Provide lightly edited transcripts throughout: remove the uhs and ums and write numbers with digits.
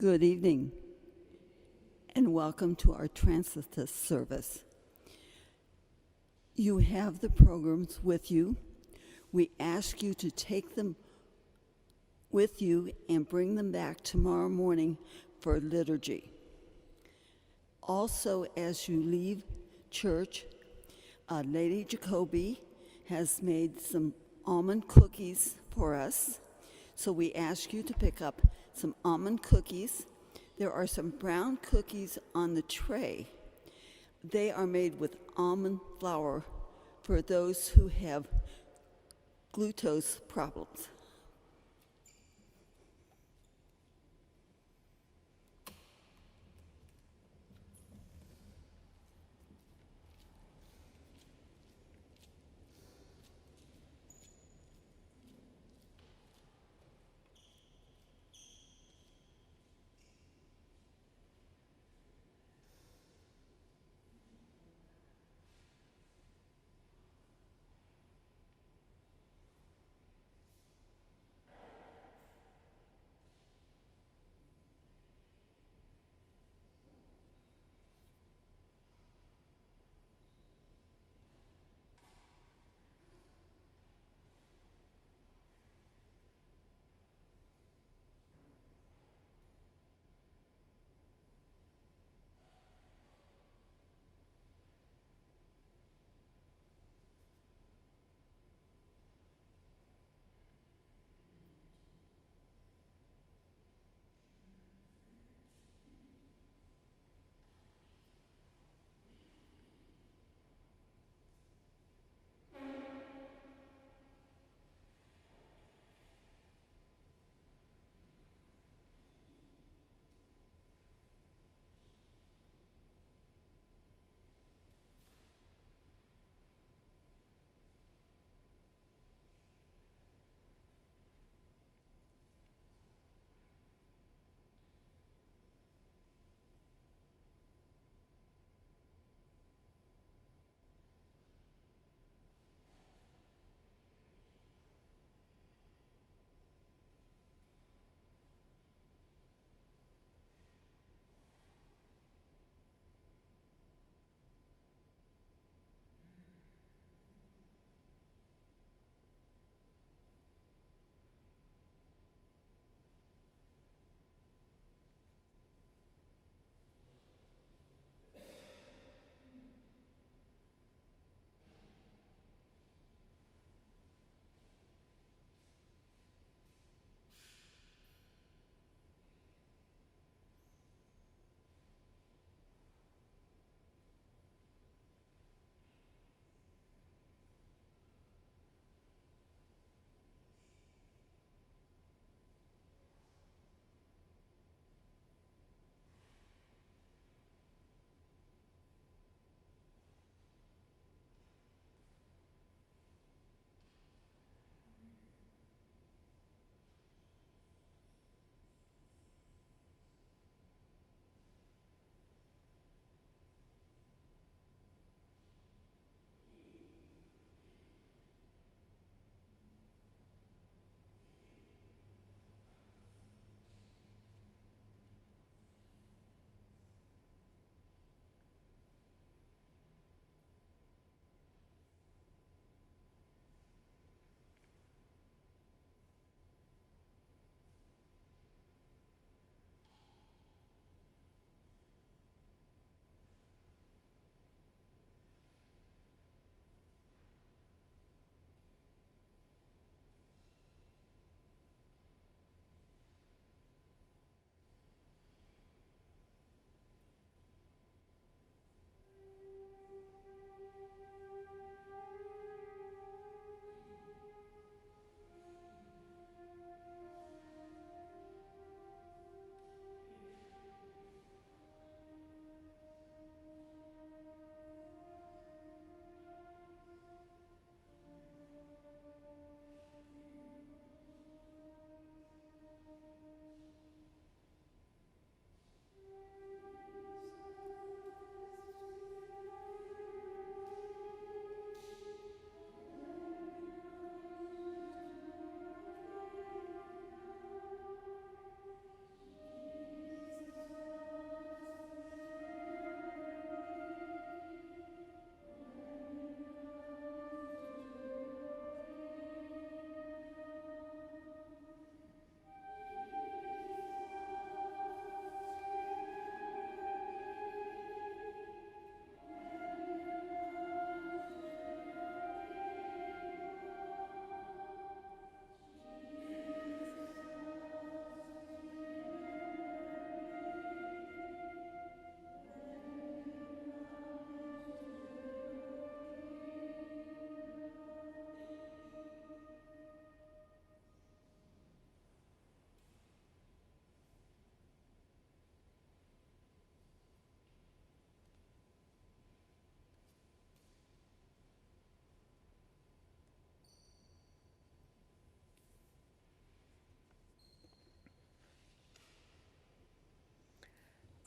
Good evening, and welcome to our Transitus service. You have the programs with you. We ask you to take them with you and bring them back tomorrow morning for liturgy. Also, as you leave church, Lady Jacoby has made some almond cookies for us. So we ask you to pick up some almond cookies. There are some brown cookies on the tray. They are made with almond flour for those who have glucose problems.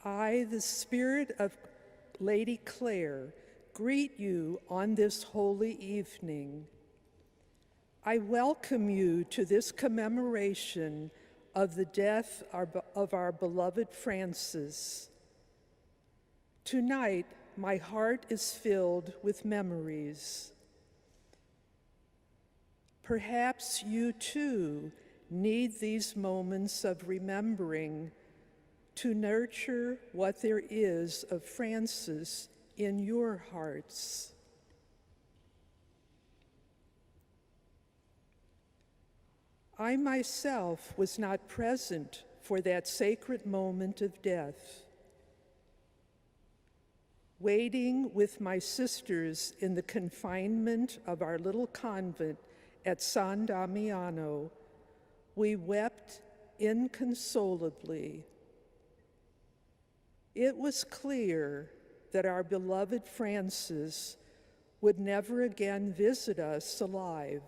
I, the spirit of Lady Clare, greet you on this holy evening. I welcome you to this commemoration of the death of our beloved Francis. Tonight, my heart is filled with memories. Perhaps you too need these moments of remembering to nurture what there is of Francis in your hearts. I myself was not present for that sacred moment of death. Waiting with my sisters in the confinement of our little convent at San Damiano, we wept inconsolably. It was clear that our beloved Francis would never again visit us alive.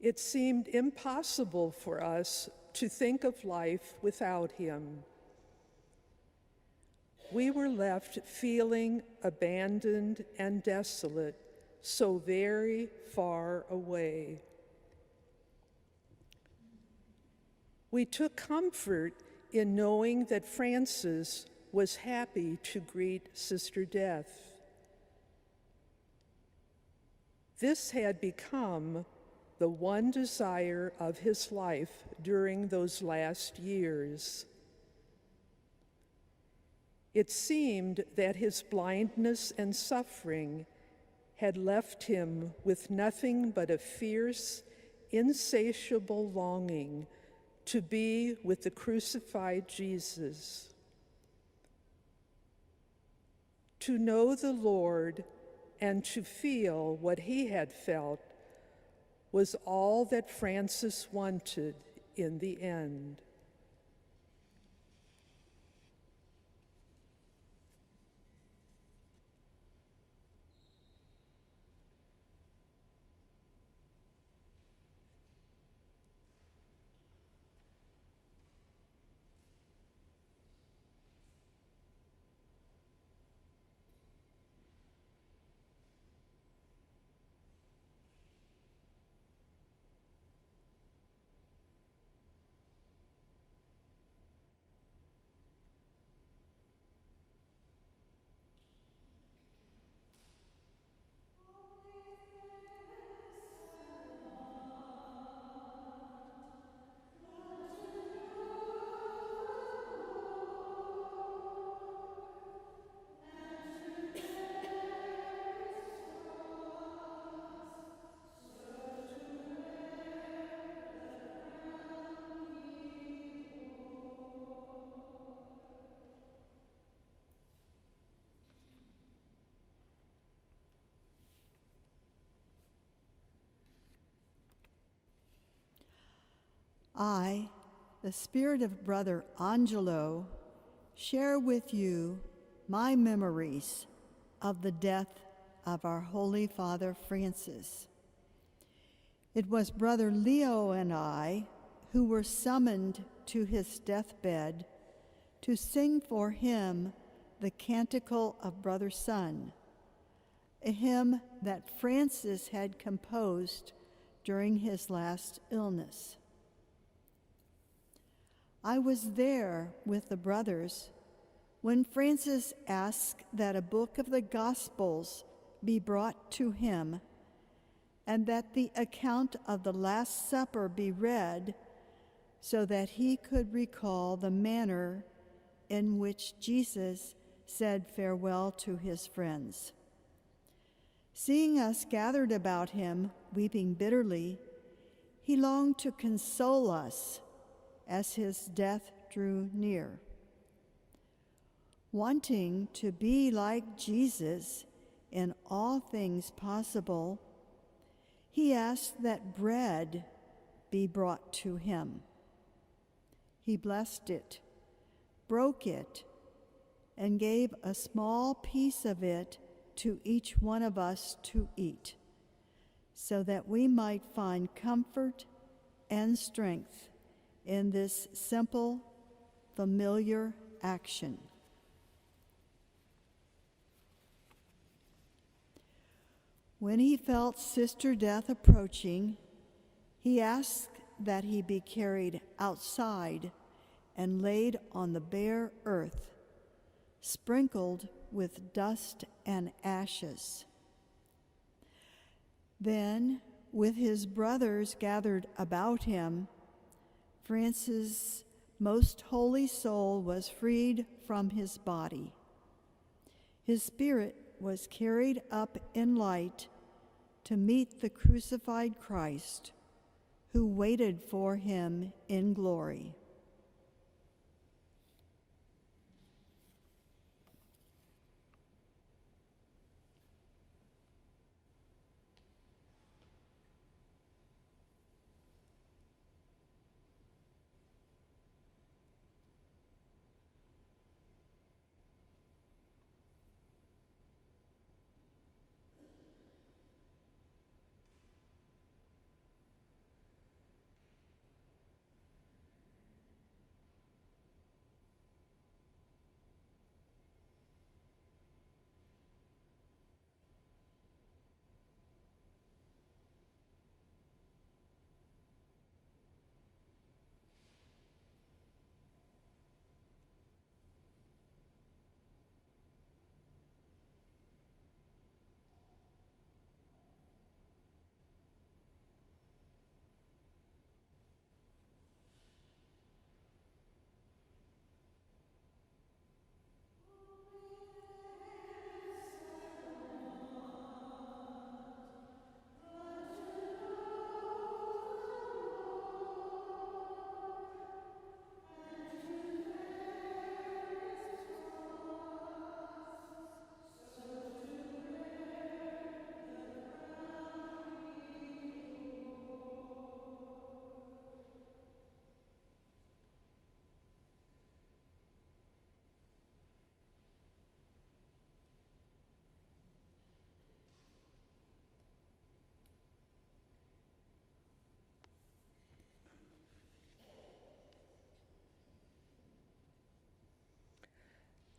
It seemed impossible for us to think of life without him. We were left feeling abandoned and desolate, so very far away. We took comfort in knowing that Francis was happy to greet Sister Death. This had become the one desire of his life during those last years. It seemed that his blindness and suffering had left him with nothing but a fierce, insatiable longing to be with the crucified Jesus. To know the Lord and to feel what he had felt was all that Francis wanted in the end. I, the spirit of Brother Angelo, share with you my memories of the death of our Holy Father Francis. It was Brother Leo and I who were summoned to his deathbed to sing for him the Canticle of Brother Sun, a hymn that Francis had composed during his last illness. I was there with the brothers when Francis asked that a book of the Gospels be brought to him and that the account of the Last Supper be read so that he could recall the manner in which Jesus said farewell to his friends. Seeing us gathered about him, weeping bitterly, he longed to console us as his death drew near. Wanting to be like Jesus in all things possible, he asked that bread be brought to him. He blessed it, broke it, and gave a small piece of it to each one of us to eat, so that we might find comfort and strength in this simple, familiar action. When he felt Sister Death approaching, he asked that he be carried outside and laid on the bare earth, sprinkled with dust and ashes. Then, with his brothers gathered about him, Francis' most holy soul was freed from his body. His spirit was carried up in light to meet the crucified Christ, who waited for him in glory.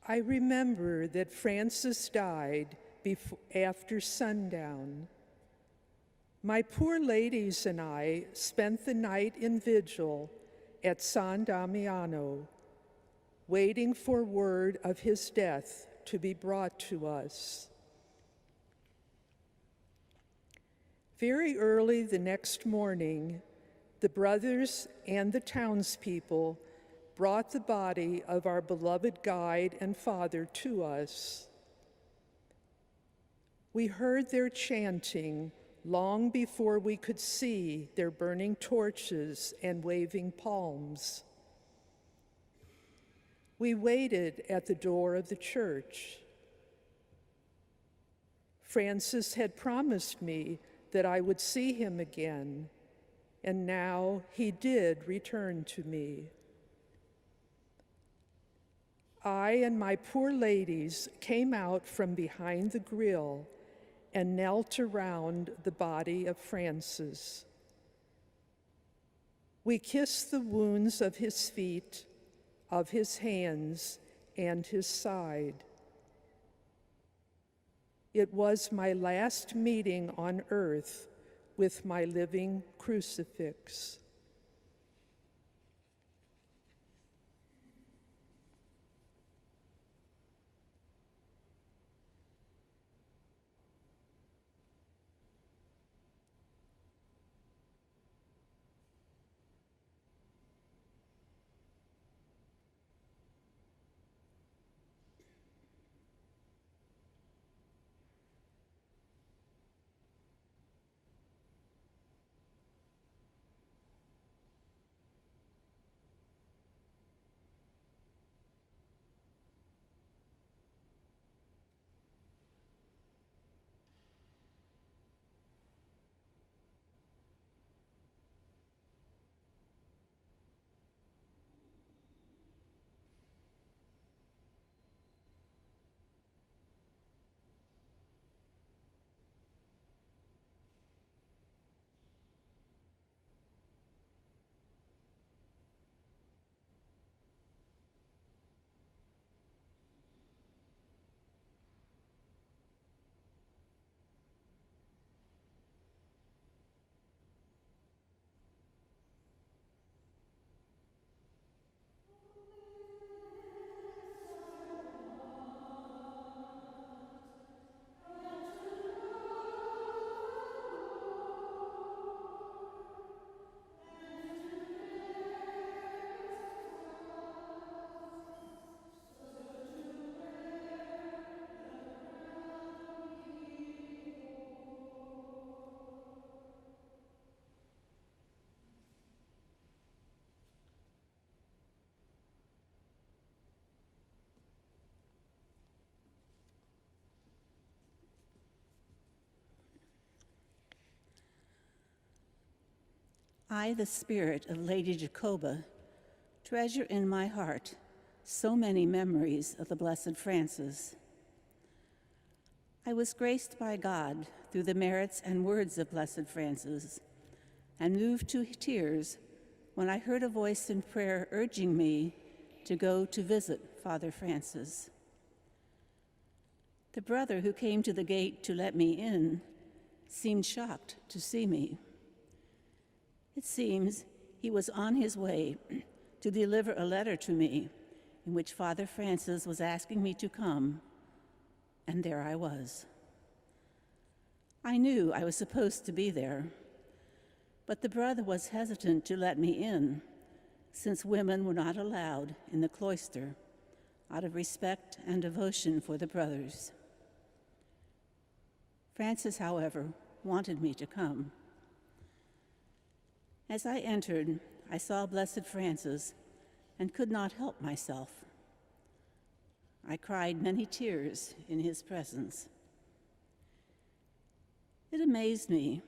I remember that Francis died after sundown. My poor ladies and I spent the night in vigil at San Damiano, waiting for word of his death to be brought to us. Very early the next morning, the brothers and the townspeople brought the body of our beloved guide and father to us. We heard their chanting long before we could see their burning torches and waving palms. We waited at the door of the church. Francis had promised me that I would see him again, and now he did return to me. I and my poor ladies came out from behind the grill and knelt around the body of Francis. We kissed the wounds of his feet, of his hands, and his side. It was my last meeting on earth with my living crucifix. I, the spirit of Lady Jacoba, treasure in my heart so many memories of the Blessed Francis. I was graced by God through the merits and words of Blessed Francis, and moved to tears when I heard a voice in prayer urging me to go to visit Father Francis. The brother who came to the gate to let me in seemed shocked to see me. It seems he was on his way to deliver a letter to me in which Father Francis was asking me to come, and there I was. I knew I was supposed to be there, but the brother was hesitant to let me in, since women were not allowed in the cloister, out of respect and devotion for the brothers. Francis, however, wanted me to come. As I entered, I saw Blessed Francis and could not help myself. I cried many tears in his presence. It amazed me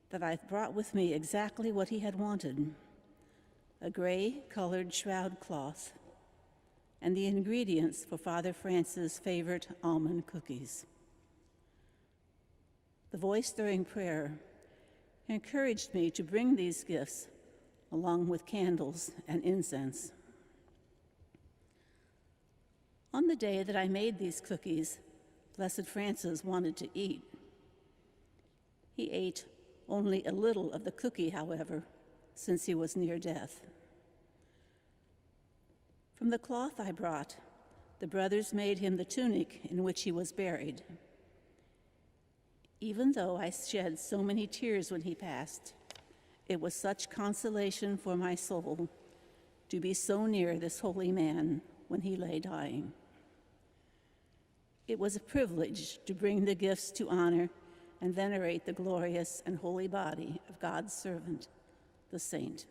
that I brought with me exactly what he had wanted: a gray-colored shroud cloth and the ingredients for Father Francis' favorite almond cookies. The voice during prayer encouraged me to bring these gifts along with candles and incense. On the day that I made these cookies, Blessed Francis wanted to eat. He ate only a little of the cookie, however, since he was near death. From the cloth I brought, the brothers made him the tunic in which he was buried. Even though I shed so many tears when he passed, it was such consolation for my soul to be so near this holy man when he lay dying. It was a privilege to bring the gifts to honor and venerate the glorious and holy body of God's servant, the saint.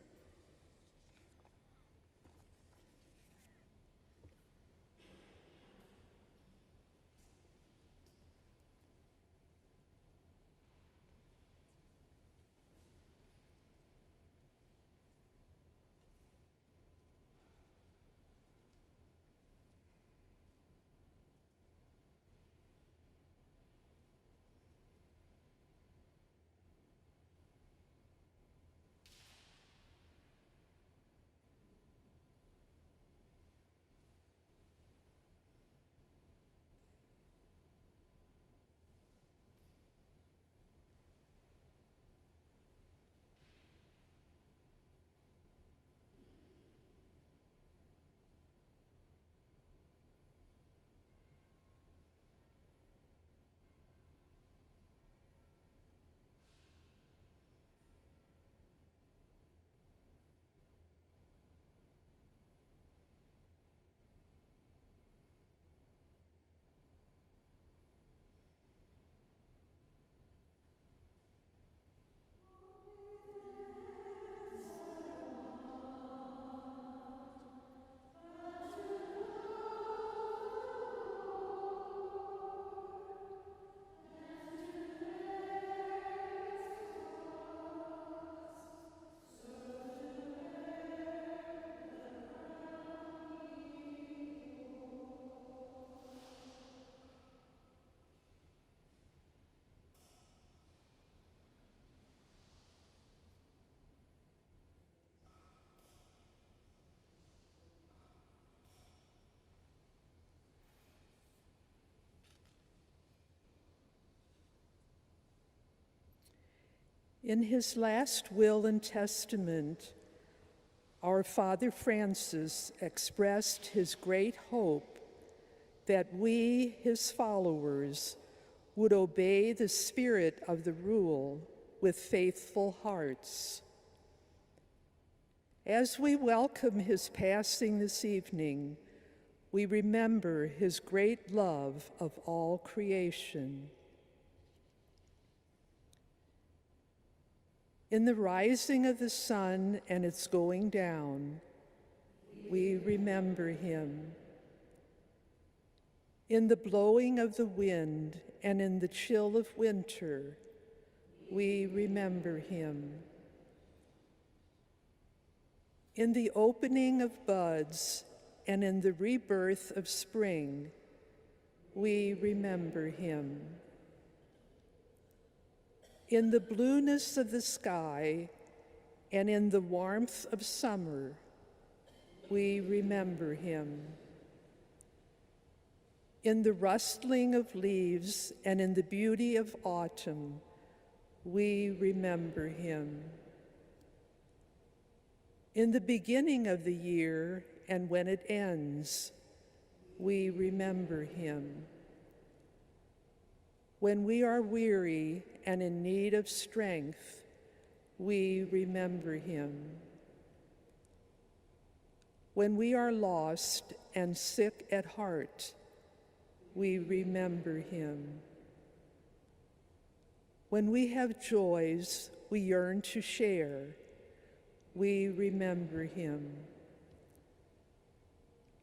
In his last will and testament, our Father Francis expressed his great hope that we, his followers, would obey the spirit of the rule with faithful hearts. As we welcome his passing this evening, we remember his great love of all creation. In the rising of the sun and its going down, we remember him. In the blowing of the wind and in the chill of winter, we remember him. In the opening of buds and in the rebirth of spring, we remember him. In the blueness of the sky and in the warmth of summer, we remember him. In the rustling of leaves and in the beauty of autumn, we remember him. In the beginning of the year and when it ends, we remember him. When we are weary and in need of strength, we remember him. When we are lost and sick at heart, we remember him. When we have joys we yearn to share, we remember him.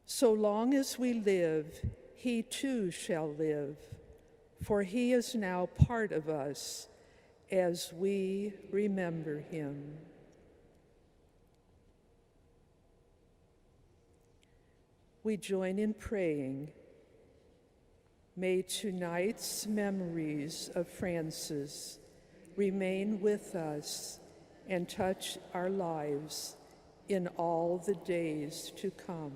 So long as we live, he too shall live, for he is now part of us as we remember him. We join in praying. May tonight's memories of Francis remain with us and touch our lives in all the days to come.